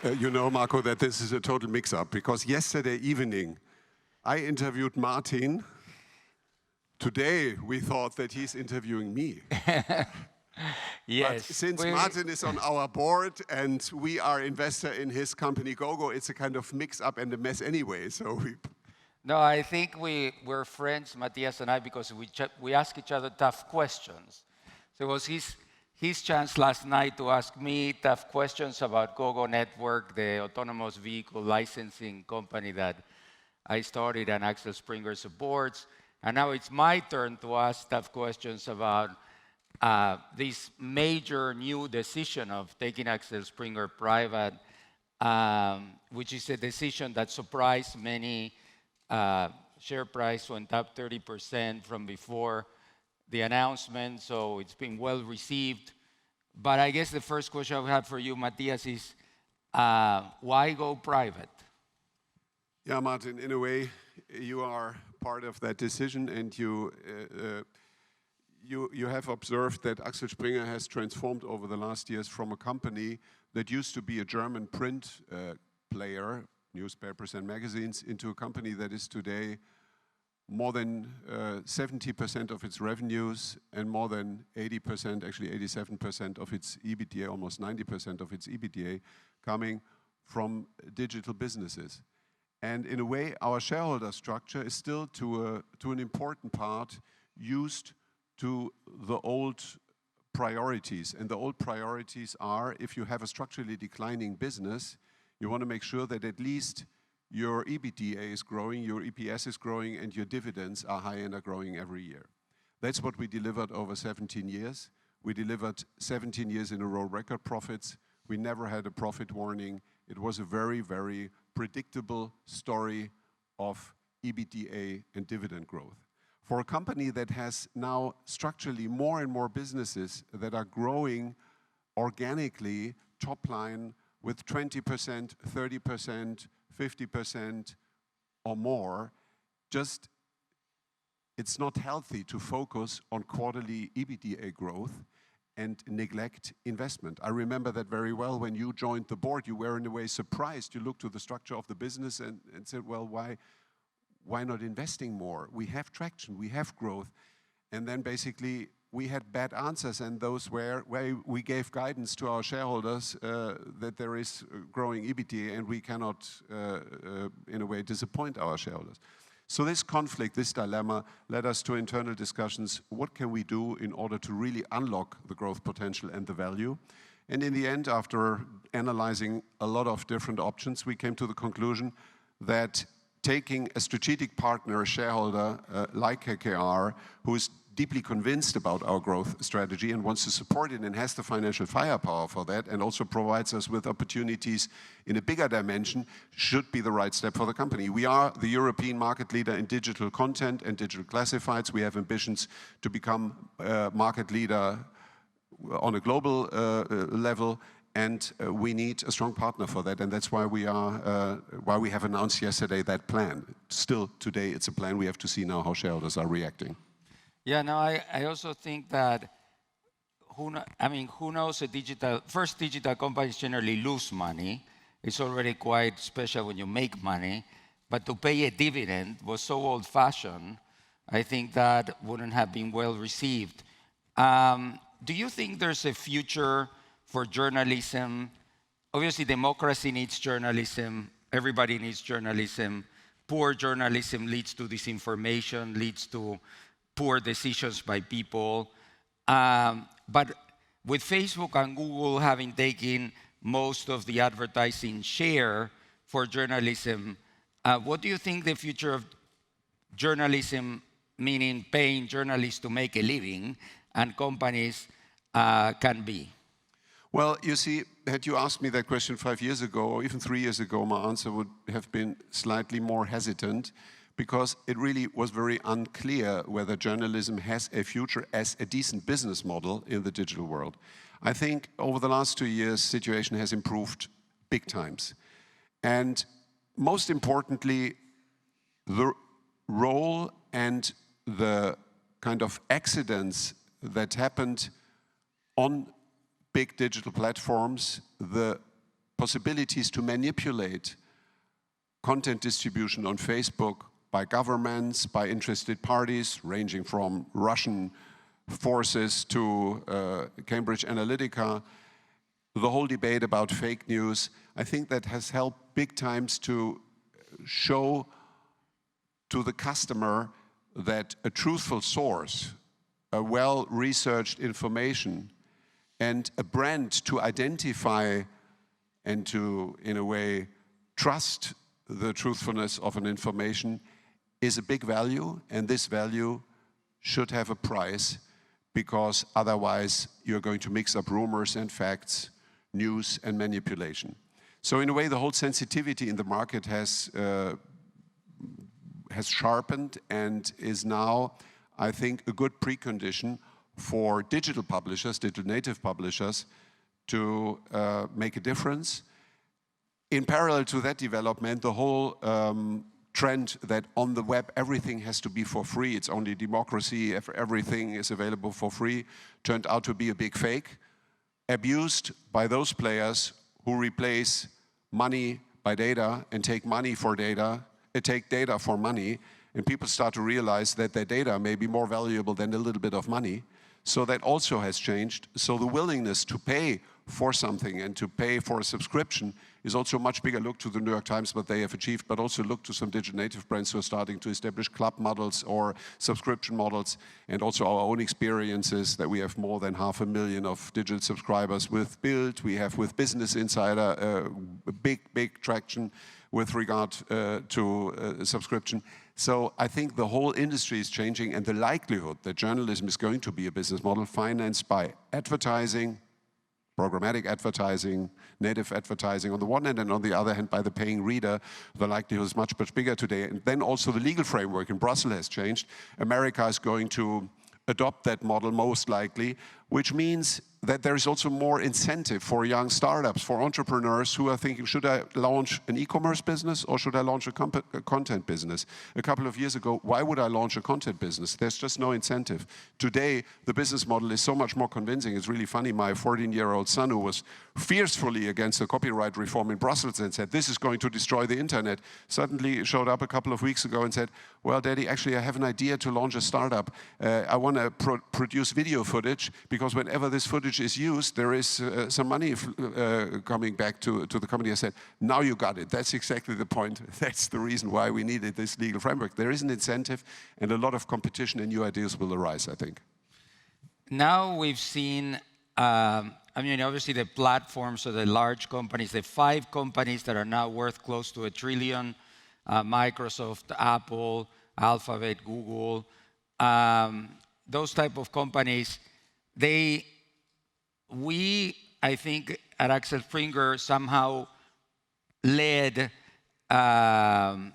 You know, Marco, that this is a total mix-up, because yesterday evening I interviewed Martin. Today we thought that he's interviewing me. Yes. But since Martin is on our board and we are investor in his company Goggo, it's a kind of mix-up and a mess anyway. So No, I think we're friends, Mathias and I, because we ask each other tough questions. So it was his chance last night to ask me tough questions about Goggo Network, the autonomous vehicle licensing company that I started and Axel Springer supports. And now it's my turn to ask tough questions about this major new decision of taking Axel Springer private, which is a decision that surprised many. Share price went up 30% from before the announcement, so it's been well received. But I guess the first question I have for you, Mathias, is why go private? Yeah, Martin, in a way, you are part of that decision, and you have observed that Axel Springer has transformed over the last years from a company that used to be a German print player, newspapers and magazines, into a company that is today more than 70% of its revenues and more than 80%, actually 87% of its EBITDA, almost 90% of its EBITDA, coming from digital businesses. And in a way, our shareholder structure is still to an important part used to the old priorities. And the old priorities are, if you have a structurally declining business, you want to make sure that at least your EBITDA is growing, your EPS is growing, and your dividends are high and are growing every year. That's what we delivered over 17 years. We delivered 17 years in a row record profits. We never had a profit warning. It was a very, very predictable story of EBITDA and dividend growth. For a company that has now structurally more and more businesses that are growing organically, top line, with 20%, 30%, 50% or more, it's not healthy to focus on quarterly EBITDA growth and neglect investment. I remember that very well. When you joined the board, you were in a way surprised. You looked to the structure of the business and said, well, why not investing more? We have traction, we have growth. And then basically we had bad answers, and those were where we gave guidance to our shareholders that there is growing EBITDA and we cannot, in a way, disappoint our shareholders. So this conflict, this dilemma, led us to internal discussions. What can we do in order to really unlock the growth potential and the value? And in the end, after analyzing a lot of different options, we came to the conclusion that taking a strategic partner, a shareholder like KKR, who is deeply convinced about our growth strategy and wants to support it and has the financial firepower for that, and also provides us with opportunities in a bigger dimension, should be the right step for the company. We are the European market leader in digital content and digital classifieds. We have ambitions to become a market leader on a global level, and we need a strong partner for that, and that's why we have announced yesterday that plan. Still, today, it's a plan. We have to see now how shareholders are reacting. Yeah, no, I also think that, who knows, digital companies generally lose money. It's already quite special when you make money, but to pay a dividend was so old-fashioned, I think that wouldn't have been well received. Do you think there's a future for journalism? Obviously, democracy needs journalism. Everybody needs journalism. Poor journalism leads to disinformation, leads to poor decisions by people. But with Facebook and Google having taken most of the advertising share for journalism, what do you think the future of journalism, meaning paying journalists to make a living, and companies can be? Well, you see, had you asked me that question 5 years ago, or even 3 years ago, my answer would have been slightly more hesitant, because it really was very unclear whether journalism has a future as a decent business model in the digital world. I think over the last 2 years, the situation has improved big times. And most importantly, the role and the kind of accidents that happened on big digital platforms, the possibilities to manipulate content distribution on Facebook by governments, by interested parties, ranging from Russian forces to Cambridge Analytica, the whole debate about fake news, I think that has helped big times to show to the customer that a truthful source, a well-researched information, and a brand to identify and to, in a way, trust the truthfulness of an information is a big value, and this value should have a price, because otherwise you're going to mix up rumors and facts, news and manipulation. So in a way, the whole sensitivity in the market has sharpened and is now, I think, a good precondition for digital publishers, digital native publishers, to make a difference. In parallel to that development, the whole trend that on the web everything has to be for free, it's only democracy if everything is available for free, turned out to be a big fake, abused by those players who replace money by data and take money for data, take data for money, and people start to realize that their data may be more valuable than a little bit of money. So that also has changed. So the willingness to pay for something and to pay for a subscription is also a much bigger. Look to the New York Times, what they have achieved, but also look to some digital native brands who are starting to establish club models or subscription models, and also our own experiences that we have more than 500,000 of digital subscribers with Bild. We have with Business Insider a big traction with regard to subscription. So I think the whole industry is changing, and the likelihood that journalism is going to be a business model financed by advertising, programmatic advertising, native advertising on the one hand, and on the other hand by the paying reader, the likelihood is much bigger today. And then also the legal framework in Brussels has changed. America is going to adopt that model most likely, which means that there is also more incentive for young startups, for entrepreneurs who are thinking, should I launch an e-commerce business or should I launch a content business? A couple of years ago, why would I launch a content business? There's just no incentive. Today, the business model is so much more convincing. It's really funny. My 14-year-old son, who was fiercely against the copyright reform in Brussels and said, this is going to destroy the internet, suddenly showed up a couple of weeks ago and said, well, Daddy, actually, I have an idea to launch a startup. I want to produce video footage, because whenever this footage is used, there is some money coming back to the company. I said, now you got it. That's exactly the point. That's the reason why we needed this legal framework. There is an incentive, and a lot of competition and new ideas will arise, I think. Now we've seen, I mean, obviously the platforms of the large companies, the 5 companies that are now worth close to $1 trillion, Microsoft, Apple, Alphabet, Google, those type of companies, we, I think, at Axel Springer somehow led a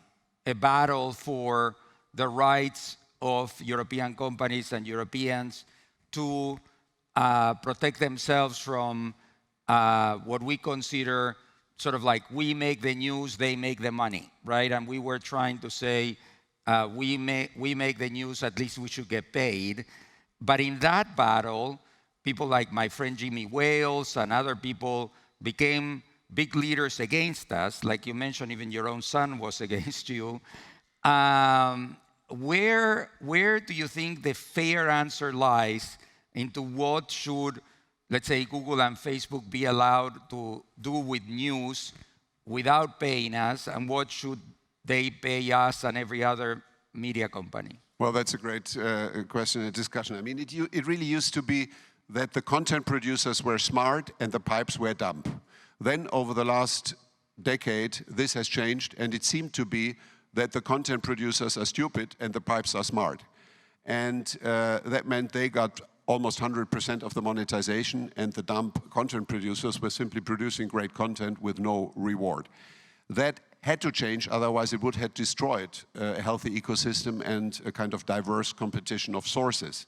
battle for the rights of European companies and Europeans to protect themselves from what we consider sort of like, we make the news, they make the money, right? And we were trying to say, we make the news, at least we should get paid. But in that battle, people like my friend Jimmy Wales and other people became big leaders against us. Like you mentioned, even your own son was against you. Where do you think the fair answer lies into what should, let's say, Google and Facebook be allowed to do with news without paying us, and what should they pay us and every other media company? Well, that's a great question and discussion. I mean, it really used to be that the content producers were smart and the pipes were dumb. Then, over the last decade, this has changed, and it seemed to be that the content producers are stupid and the pipes are smart. And that meant they got almost 100% of the monetization, and the dumb content producers were simply producing great content with no reward. That had to change, otherwise it would have destroyed a healthy ecosystem and a kind of diverse competition of sources.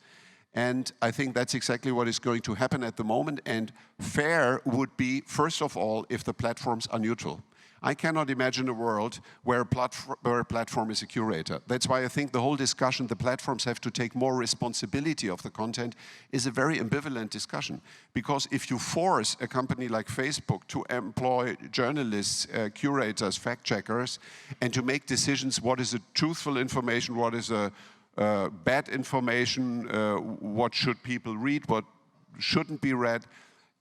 And I think that's exactly what is going to happen at the moment. And fair would be, first of all, if the platforms are neutral. I cannot imagine a world where a platform is a curator. That's why I think the whole discussion, the platforms have to take more responsibility of the content, is a very ambivalent discussion. Because if you force a company like Facebook to employ journalists, curators, fact-checkers, and to make decisions what is a truthful information, what is a bad information, what should people read, what shouldn't be read,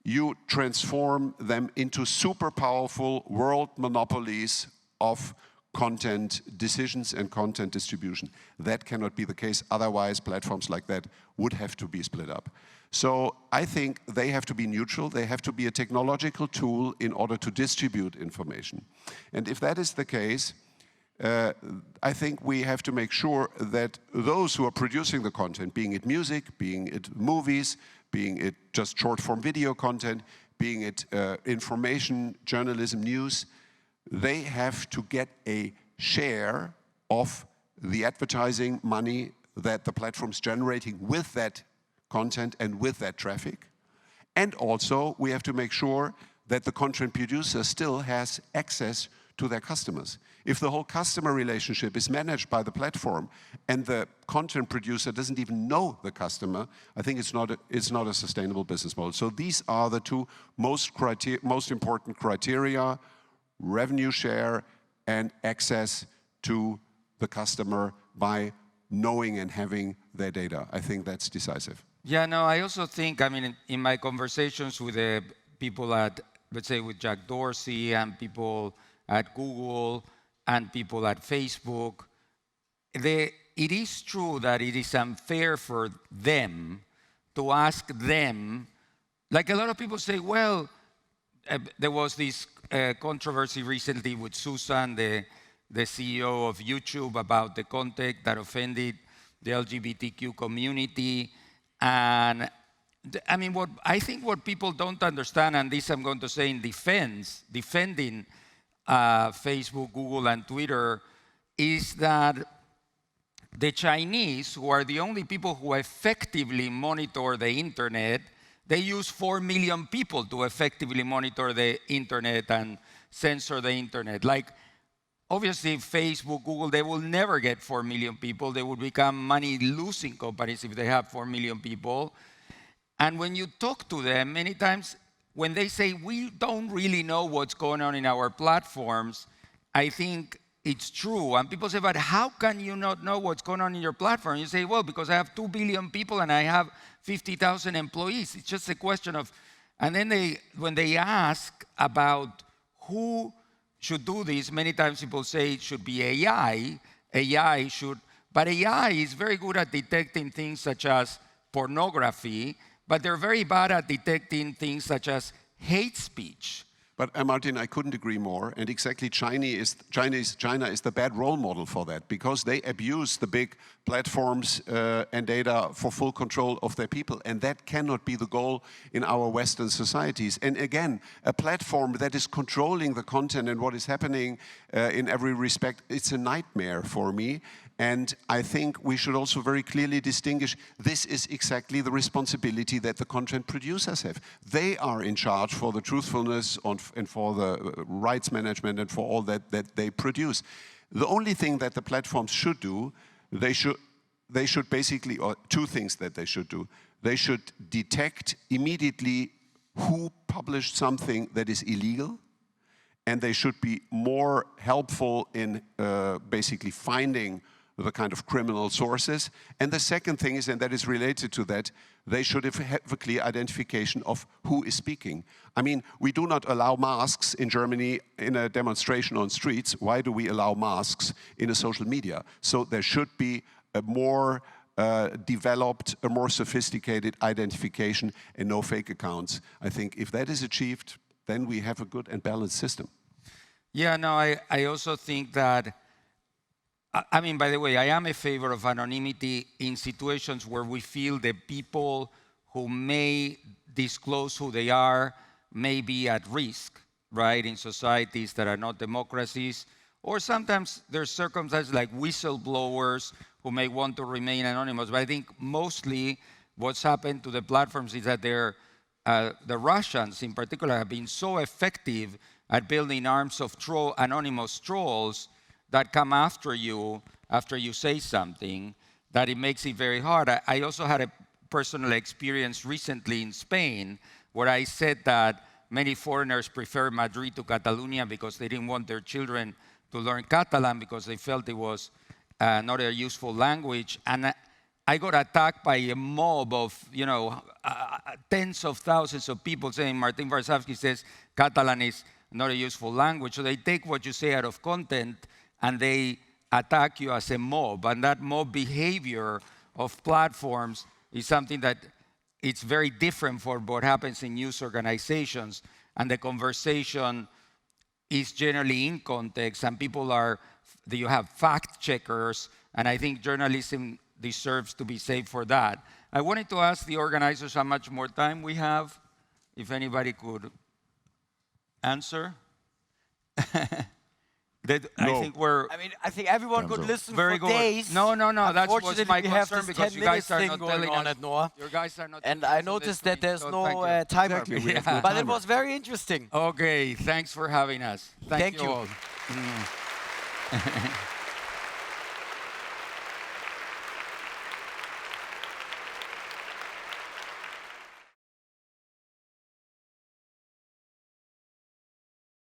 you transform them into super powerful world monopolies of content decisions and content distribution. That cannot be the case. Otherwise, platforms like that would have to be split up. So I think they have to be neutral. They have to be a technological tool in order to distribute information. And if that is the case, I think we have to make sure that those who are producing the content, being it music, being it movies, being it just short-form video content, being it information, journalism, news, they have to get a share of the advertising money that the platform's generating with that content and with that traffic. And also, we have to make sure that the content producer still has access to their customers. If the whole customer relationship is managed by the platform and the content producer doesn't even know the customer, I think it's not a sustainable business model. So these are the two most important criteria: revenue share and access to the customer by knowing and having their data. I think that's decisive. Yeah, no, I also think, I mean, in my conversations with the people at, let's say, with Jack Dorsey and people at Google and people at Facebook, it is true that it is unfair for them to ask them, like a lot of people say, well, there was this controversy recently with Susan, the CEO of YouTube, about the content that offended the LGBTQ community. And I mean, I think what people don't understand, and this I'm going to say in defending Facebook, Google, and Twitter, is that the Chinese, who are the only people who effectively monitor the internet, they use 4 million people to effectively monitor the internet and censor the internet. Like, obviously, Facebook, Google, they will never get 4 million people. They will become money-losing companies if they have 4 million people. And when you talk to them, many times, when they say, we don't really know what's going on in our platforms, I think it's true. And people say, but how can you not know what's going on in your platform? You say, well, because I have 2 billion people and I have 50,000 employees. It's just a question of, and then when they ask about who should do this, many times people say it should be AI. But AI is very good at detecting things such as pornography, but they're very bad at detecting things such as hate speech. But Martin, I couldn't agree more. And exactly, China is the bad role model for that, because they abuse the big platforms and data for full control of their people. And that cannot be the goal in our Western societies. And again, a platform that is controlling the content and what is happening in every respect, it's a nightmare for me. And I think we should also very clearly distinguish, this is exactly the responsibility that the content producers have. They are in charge for the truthfulness and for the rights management and for all that they produce. The only thing that the platforms should do, they should basically, or two things that they should do. They should detect immediately who published something that is illegal, and they should be more helpful in basically finding the kind of criminal sources. And the second thing is, and that is related to that, they should have a clear identification of who is speaking. I mean, we do not allow masks in Germany in a demonstration on streets. Why do we allow masks in a social media? So there should be a more developed, a more sophisticated identification and no fake accounts. I think if that is achieved, then we have a good and balanced system. Yeah, no, I also think that, I mean, by the way, I am a favor of anonymity in situations where we feel the people who may disclose who they are may be at risk, right, in societies that are not democracies. Or sometimes there's circumstances like whistleblowers who may want to remain anonymous. But I think mostly what's happened to the platforms is that the Russians in particular have been so effective at building arms of anonymous trolls that come after you say something, that it makes it very hard. I also had a personal experience recently in Spain where I said that many foreigners prefer Madrid to Catalonia because they didn't want their children to learn Catalan because they felt it was not a useful language. And I got attacked by a mob of, tens of thousands of people saying Martin Varsavsky says Catalan is not a useful language. So they take what you say out of content and they attack you as a mob. And that mob behavior of platforms is something that it's very different from what happens in news organizations. And the conversation is generally in context, and you have fact checkers, and I think journalism deserves to be saved for that. I wanted to ask the organizers how much more time we have, if anybody could answer. I think everyone could listen very for good. days. No, that was my concern because you guys are not going telling on us. at NOAH. You guys are not. And I noticed that there's no timer. Exactly, But it was very interesting. Okay, thanks for having us. Thank you all.